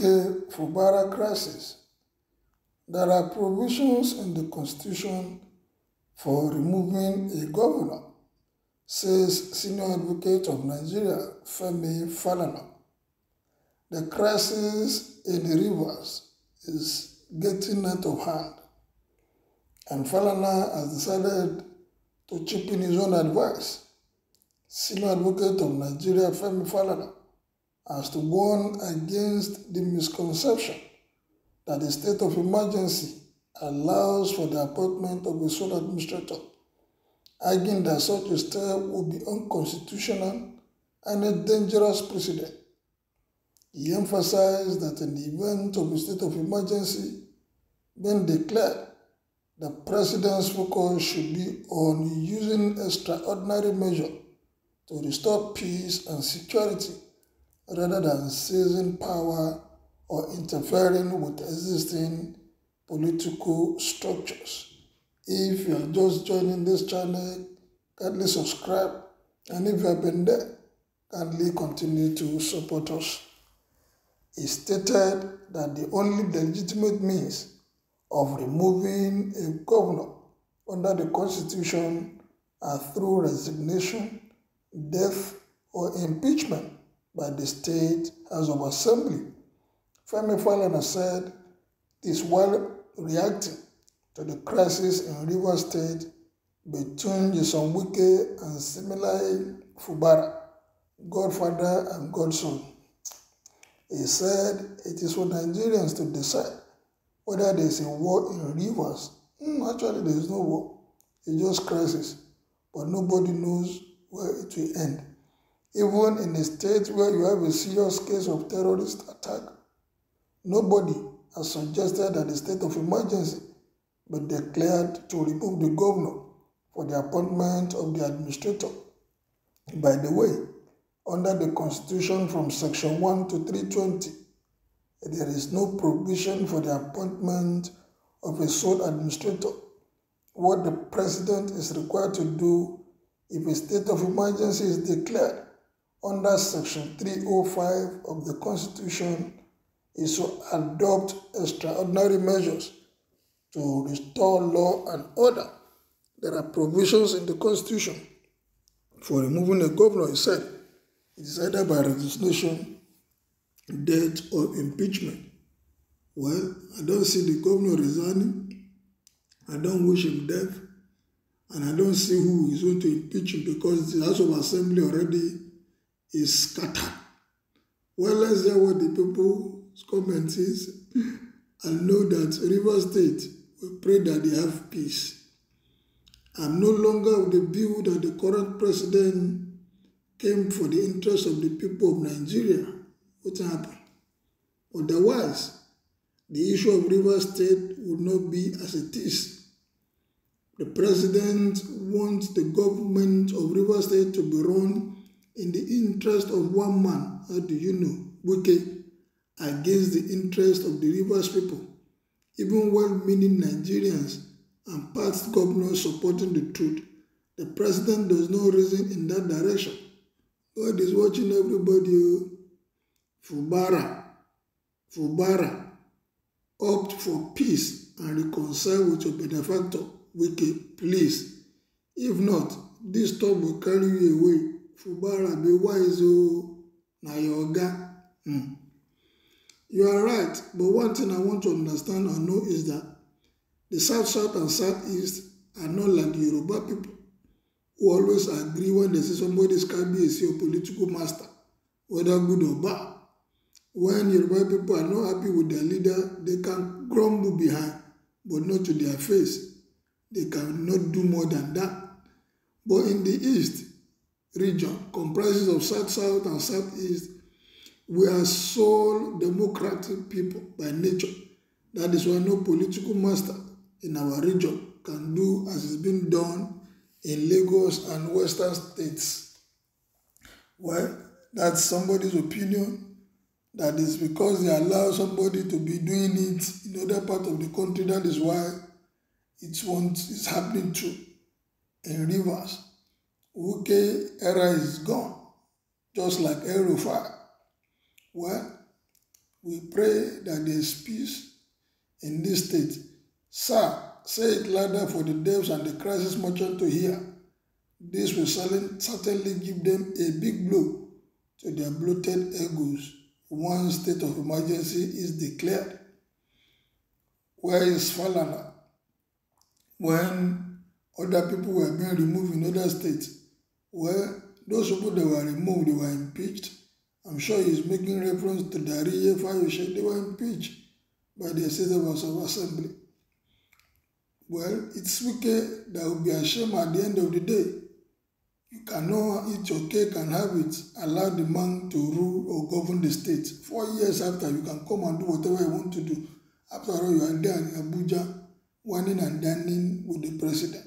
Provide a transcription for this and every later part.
Fubara crisis. There are provisions in the Constitution for removing a governor, says Senior Advocate of Nigeria, Falana. The crisis in the rivers is getting out of hand, and Falana has decided to chip in his own advice. Senior Advocate of Nigeria, Falana, has to warn against the misconception that the state of emergency allows for the appointment of a sole administrator, arguing that such a step would be unconstitutional and a dangerous precedent. He emphasized that in the event of a state of emergency being declared, the president's focus should be on using extraordinary measures to restore peace and security rather than seizing power or interfering with existing political structures. If you are just joining this channel, kindly subscribe, and if you have been there, kindly continue to support us. He stated that the only legitimate means of removing a governor under the Constitution are through resignation, death, or impeachment by the State House of Assembly. Falana said this while reacting to the crisis in Rivers State between Jason Wike and similarly Fubara, godfather and godson. He said it is for Nigerians to decide whether there is a war in Rivers. Actually, there is no war. It's just crisis. But nobody knows where it will end. Even in a state where you have a serious case of terrorist attack, nobody has suggested that the state of emergency be declared to remove the governor for the appointment of the administrator. By the way, under the Constitution from Section 1 to 320, there is no provision for the appointment of a sole administrator. What the president is required to do if a state of emergency is declared under Section 305 of the Constitution is to adopt extraordinary measures to restore law and order. There are provisions in the Constitution for removing a governor, he said. It is either by resignation, death, or impeachment. Well, I don't see the governor resigning. I don't wish him death. And I don't see who is going to impeach him because the House of Assembly already is scattered. Well, let's hear what the people's comment is and know that Rivers State will pray that they have peace. I'm no longer of the view that the current president came for the interest of the people of Nigeria. What happened? Otherwise, the issue of Rivers State would not be as it is. The president wants the government of Rivers State to be run in the interest of one man, how do you know, Wike, against the interest of the Rivers people, even well-meaning Nigerians and past governors supporting the truth. The president does not reason in that direction. God is watching everybody. Fubara, opt for peace and reconcile with your benefactor, Wike, please. If not, this storm will carry you away. Fubara, be wise, na yoga. You are right, but one thing I want to understand or know is that the South and Southeast are not like the Yoruba people who always agree when they say somebody can be a political master, whether good or bad. When Yoruba people are not happy with their leader, they can grumble behind, but not to their face. They cannot do more than that. But in the East region, comprises of South and Southeast, we are sole democratic people by nature. That is why no political master in our region can do as is being done in Lagos and Western states. Well, that's somebody's opinion. That is because they allow somebody to be doing it in other part of the country. That is why it's happening too. In Rivers, Wike era is gone, just like El Rufai. Well, We pray that there is peace in this state. Sir, say it louder for the devs and the crisis merchant to hear. This will certainly give them a big blow to their bloated egos once state of emergency is declared. Where is Falana? When other people were being removed in other states, well, those people that were removed, they were impeached. I'm sure he's making reference to Dariye Fayoshe. They were impeached by the State House of Assembly. Well, it's wicked that will be a shame at the end of the day. You cannot eat your cake and have it. Allow the man to rule or govern the state. 4 years after, you can come and do whatever you want to do. After all, you are there in Abuja, whining and dining with the president.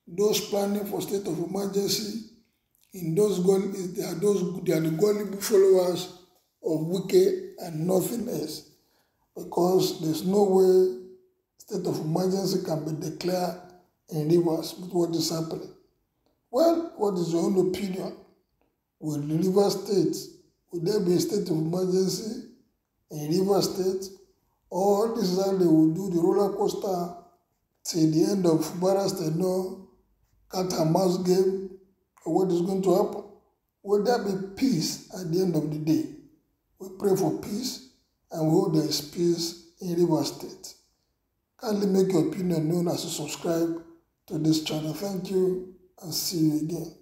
Those planning for state of emergency, they are the gullible followers of Wike and nothing else. Because there's no way state of emergency can be declared in Rivers with what is happening. Well, what is your own opinion? Will the Rivers State, will there be a state of emergency in Rivers State? Or this is how they will do the roller coaster till the end of Fubara State, no cat and mouse game, or what is going to happen? Will there be peace at the end of the day? We pray for peace and we hope there is peace in Rivers State. Kindly make your opinion known as you subscribe to this channel. Thank you and see you again.